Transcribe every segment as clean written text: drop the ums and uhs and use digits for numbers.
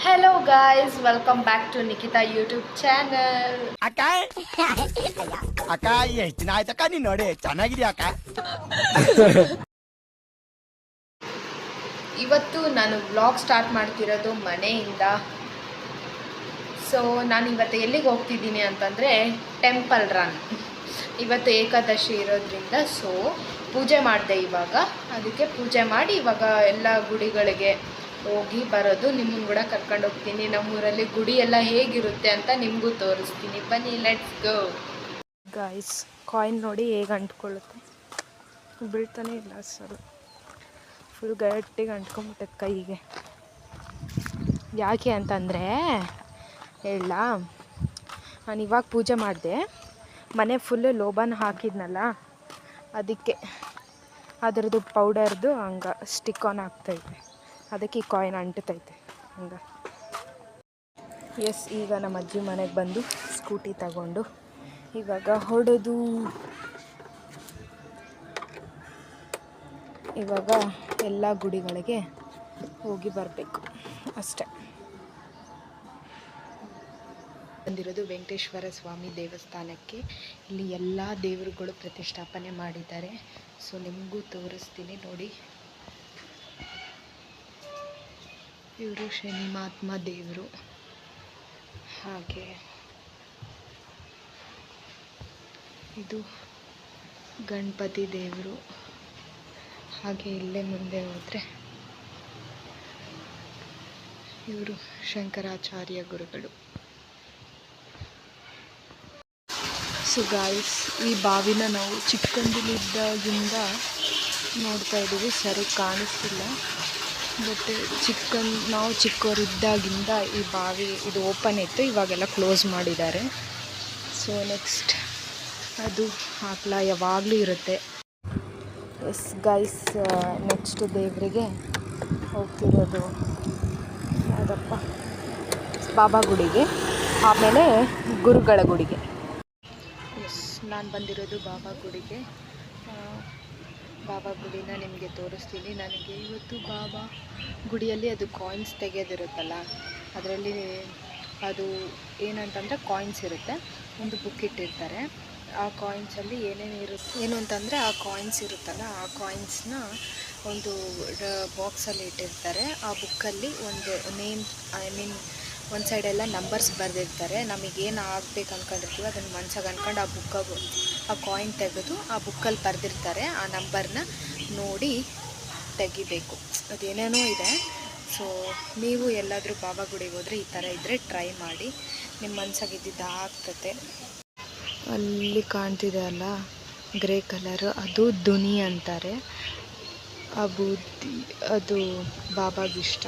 Hello guys, welcome back to Nikita YouTube channel. ಅಕ್ಕ ಅಕ್ಕ ಎಷ್ಟು ದಿನ ಆಯ್ತಕ್ಕ ನೀನ್ ನೋಡಿ ಚೆನ್ನಾಗಿದ್ಯಾ ಅಕ್ಕ. ಇವತ್ತು ನಾನು ವ್ಲಾಗ್ ಸ್ಟಾರ್ಟ್ ಮಾಡ್ತಿರೋದು ಮನೆಯಿಂದ. ಸೊ ನಾನು ಇವತ್ತು ಎಲ್ಲಿಗೆ ಹೋಗ್ತಿದ್ದೀನಿ ಅಂತಂದರೆ ಟೆಂಪಲ್ ರನ್. ಇವತ್ತು ಏಕಾದಶಿ ಇರೋದ್ರಿಂದ ಸೊ ಪೂಜೆ ಮಾಡಿದೆ ಇವಾಗ. ಅದಕ್ಕೆ ಪೂಜೆ ಮಾಡಿ ಇವಾಗ ಎಲ್ಲ ಗುಡಿಗಳಿಗೆ ಹೋಗಿ ಬರೋದು. ನಿಮ್ಮನ್ನು ಕೂಡ ಕರ್ಕೊಂಡು ಹೋಗ್ತೀನಿ. ನಮ್ಮೂರಲ್ಲಿ ಗುಡಿ ಎಲ್ಲ ಹೇಗಿರುತ್ತೆ ಅಂತ ನಿಮಗೂ ತೋರಿಸ್ತೀನಿ. ಬನ್ನಿ, ಲೆಟ್ಸ್ ಗೋ. ಗಾಯ್ಸ್, ಕಾಯಿನ್ ನೋಡಿ ಹೇಗೆ ಅಂಟ್ಕೊಳ್ಳುತ್ತೆ, ಬೀಳ್ತಾನೆ ಇಲ್ಲ ಸರ್. ಫುಲ್ ಗಟ್ಟಿಗೆ ಅಂಟ್ಕೊಂಬಿಟ್ಟೆ ಕೈಗೆ. ಯಾಕೆ ಅಂತಂದರೆ ಹೇಳ, ನಾನು ಇವಾಗ ಪೂಜೆ ಮಾಡಿದೆ, ಮನೆ ಫುಲ್ಲು ಲೋಬಾನ್ ಹಾಕಿದ್ನಲ್ಲ, ಅದಕ್ಕೆ ಅದರದ್ದು ಪೌಡರ್ದು ಹಂಗೆ ಸ್ಟಿಕ್ ಆನ್ ಆಗ್ತೈತೆ. ಅದಕ್ಕೆ ಈ ಕಾಯಿನ್ ಅಂಟುತ್ತೈತೆ ಹಂಗೆ. ಎಸ್, ಈಗ ನಮ್ಮ ಅಜ್ಜಿ ಮನೆಗೆ ಬಂದು ಸ್ಕೂಟಿ ತಗೊಂಡು ಇವಾಗ ಹೊಡೆದು ಇವಾಗ ಎಲ್ಲ ಗುಡಿಗಳಿಗೆ ಹೋಗಿ ಬರಬೇಕು ಅಷ್ಟೆ. ಬಂದಿರೋದು ವೆಂಕಟೇಶ್ವರ ಸ್ವಾಮಿ ದೇವಸ್ಥಾನಕ್ಕೆ. ಇಲ್ಲಿ ಎಲ್ಲ ದೇವರುಗಳು ಪ್ರತಿಷ್ಠಾಪನೆ ಮಾಡಿದ್ದಾರೆ. ಸೊ ನಿಮಗೂ ತೋರಿಸ್ತೀನಿ ನೋಡಿ. ಇವರು ಶನಿ ಮಹಾತ್ಮ ದೇವರು, ಹಾಗೆ ಇದು ಗಣಪತಿ ದೇವರು, ಹಾಗೆ ಇಲ್ಲೇ ಮುಂದೆ ಹೋದರೆ ಇವರು ಶಂಕರಾಚಾರ್ಯ ಗುರುಗಳು. ಸೊ ಗಾಯ್ಸ್, ಈ ಬಾವಿನ ನಾವು ಚಿಕ್ಕಂದಿದ್ದಾಗಿಂದ ನೋಡ್ತಾ ಇದ್ದೀವಿ. ಸರಿ ಕಾಣಿಸ್ತಿಲ್ಲ, ಬಟ್ ನಾವು ಚಿಕ್ಕವರಿದ್ದಾಗಿಂದ ಈ ಬಾವಿ ಇದು ಓಪನ್ ಇತ್ತು, ಇವಾಗೆಲ್ಲ ಕ್ಲೋಸ್ ಮಾಡಿದ್ದಾರೆ. ಸೊ ನೆಕ್ಸ್ಟ್ ಅದು ಹಾಕ್ಲ ಯಾವಾಗಲೂ ಇರುತ್ತೆ. ಎಸ್ ಗೈಸ್, ನೆಕ್ಸ್ಟ್ ದೇವರಿಗೆ ಹೋಗ್ತಿರೋದು ಅದಪ್ಪ ಬಾಬಾ ಗುಡಿಗೆ, ಆಮೇಲೆ ಗುರುಗಳ ಗುಡಿಗೆ. ಎಸ್, ನಾನು ಬಂದಿರೋದು ಬಾಬಾ ಗುಡಿಗೆ. ಬಾಬಾ ಗುಡಿನ ನಿಮಗೆ ತೋರಿಸ್ತೀನಿ. ನನಗೆ ಇವತ್ತು ಬಾಬಾ ಗುಡಿಯಲ್ಲಿ ಅದು ಕಾಯಿನ್ಸ್ ತೆಗೆಯೋದಿರುತ್ತಲ್ಲ, ಅದರಲ್ಲಿ ಅದು ಏನಂತಂದರೆ ಕಾಯಿನ್ಸ್ ಇರುತ್ತೆ, ಒಂದು ಬುಕ್ ಇಟ್ಟಿರ್ತಾರೆ. ಆ ಕಾಯಿನ್ಸಲ್ಲಿ ಏನೇನು ಇರುತ್ತೆ ಏನು ಅಂತಂದರೆ ಆ ಕಾಯಿನ್ಸ್ ಇರುತ್ತಲ್ಲ, ಆ ಕಾಯಿನ್ಸ್ನ ಒಂದು ಬಾಕ್ಸಲ್ಲಿ ಇಟ್ಟಿರ್ತಾರೆ. ಆ ಬುಕ್ಕಲ್ಲಿ ಒಂದು ನೇಮ್, ಒಂದು ಸೈಡೆಲ್ಲ ನಂಬರ್ಸ್ ಬರೆದಿರ್ತಾರೆ. ನಮಗೇನು ಆಗಬೇಕು ಅಂದ್ಕೊಂಡಿರ್ತೀವಿ ಅದನ್ನು ಮನ್ಸಾಗ ಅಂದ್ಕೊಂಡು ಆ ಕಾಯಿನ್ ತೆಗೆದು ಆ ಬುಕ್ಕಲ್ಲಿ ಬರೆದಿರ್ತಾರೆ. ಆ ನಂಬರ್ನ ನೋಡಿ ತೆಗಿಬೇಕು. ಅದೇನೇನೋ ಇದೆ. ಸೊ ನೀವು ಎಲ್ಲಾದರೂ ಬಾಬಾ ಗುಡಿಗೆ ಹೋದರೆ ಈ ಥರ ಇದ್ದರೆ ಟ್ರೈ ಮಾಡಿ, ನಿಮ್ಮ ಮನ್ಸಾಗ ಇದ್ದಿದ್ದು ಆಗ್ತತೆ. ಅಲ್ಲಿ ಕಾಣ್ತಿದೆ ಅಲ್ಲ ಗ್ರೇ ಕಲರು, ಅದು ದುನಿ ಅಂತಾರೆ. ಆ ಬೂದಿ ಅದು ಬಾಬಾಗಿಷ್ಟ.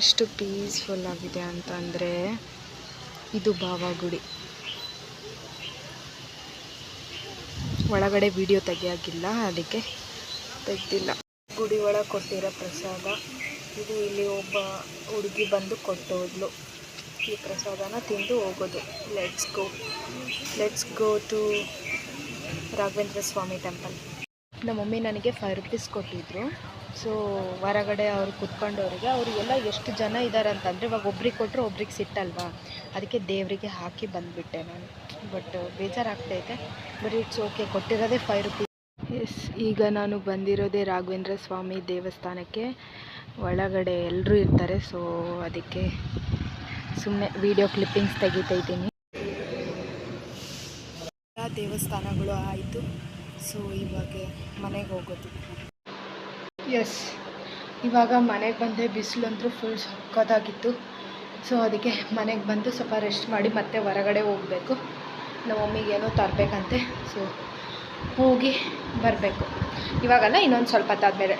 ಎಷ್ಟು ಪೀಸ್ಫುಲ್ ಆಗಿದೆ ಅಂತಂದರೆ ಇದು ಬಾಬಾ ಗುಡಿ. ಒಳಗಡೆ ವಿಡಿಯೋ ತೆಗಿಯೋಕ್ಕಿಲ್ಲ, ಅದಕ್ಕೆ ತೆಗ್ದಿಲ್ಲ. ಗುಡಿ ಒಳಗೆ ಕೊಟ್ಟಿರೋ ಪ್ರಸಾದ ಇದು. ಇಲ್ಲಿ ಒಬ್ಬ ಹುಡುಗಿ ಬಂದು ಕೊಟ್ಟೋದ್ಲು. ಈ ಪ್ರಸಾದನ ತಿಂದು ಹೋಗೋದು. Let's go to Raghavendra Swami temple. ನಮ್ಮ ಮಮ್ಮಿ ನನಗೆ 5 ರೂಪೀಸ್ ಕೊಟ್ಟಿದ್ರು. ಸೊ ಹೊರಗಡೆ ಅವ್ರು ಕುತ್ಕೊಂಡವ್ರಿಗೆ, ಅವರಿಗೆಲ್ಲ ಎಷ್ಟು ಜನ ಇದ್ದಾರೆ ಅಂತಂದರೆ, ಇವಾಗ ಒಬ್ರಿಗೆ ಕೊಟ್ಟರು ಒಬ್ರಿಗೆ ಸಿಟ್ಟಲ್ವಾ, ಅದಕ್ಕೆ ದೇವರಿಗೆ ಹಾಕಿ ಬಂದುಬಿಟ್ಟೆ ನಾನು. ಬಟ್ ಬೇಜಾರಾಗ್ತೈತೆ, ಬಟ್ ಇಟ್ಸ್ ಓಕೆ. ಕೊಟ್ಟಿರೋದೇ 5 ರೂಪೀಸ್. ಎಸ್, ಈಗ ನಾನು ಬಂದಿರೋದೇ ರಾಘವೇಂದ್ರ ಸ್ವಾಮಿ ದೇವಸ್ಥಾನಕ್ಕೆ. ಒಳಗಡೆ ಎಲ್ಲರೂ ಇರ್ತಾರೆ, ಸೊ ಅದಕ್ಕೆ ಸುಮ್ಮನೆ ವಿಡಿಯೋ ಕ್ಲಿಪ್ಪಿಂಗ್ಸ್ ತೆಗಿತಾಯಿದ್ದೀನಿ. ಎಲ್ಲ ದೇವಸ್ಥಾನಗಳು ಆಯಿತು. ಸೊ ಇವಾಗ ಮನೆಗೆ ಹೋಗೋದು. ಎಸ್, ಇವಾಗ ಮನೆಗೆ ಬಂದೆ. ಬಿಸಿಲಂತೂ ಫುಲ್ ಸಕ್ಕತ್ತಾಗಿತ್ತು. ಸೊ ಅದಕ್ಕೆ ಮನೆಗೆ ಬಂದು ಸ್ವಲ್ಪ ರೆಸ್ಟ್ ಮಾಡಿ ಮತ್ತೆ ಹೊರಗಡೆ ಹೋಗಬೇಕು. ನಮ್ಮ ಮಮ್ಮಿಗೆ ಏನೋ ತರಬೇಕಂತೆ, ಸೊ ಹೋಗಿ ಬರಬೇಕು. ಇವಾಗಲ್ಲ, ಇನ್ನೊಂದು ಸ್ವಲ್ಪ ಹೊತ್ತಾದ್ಮೇಲೆ.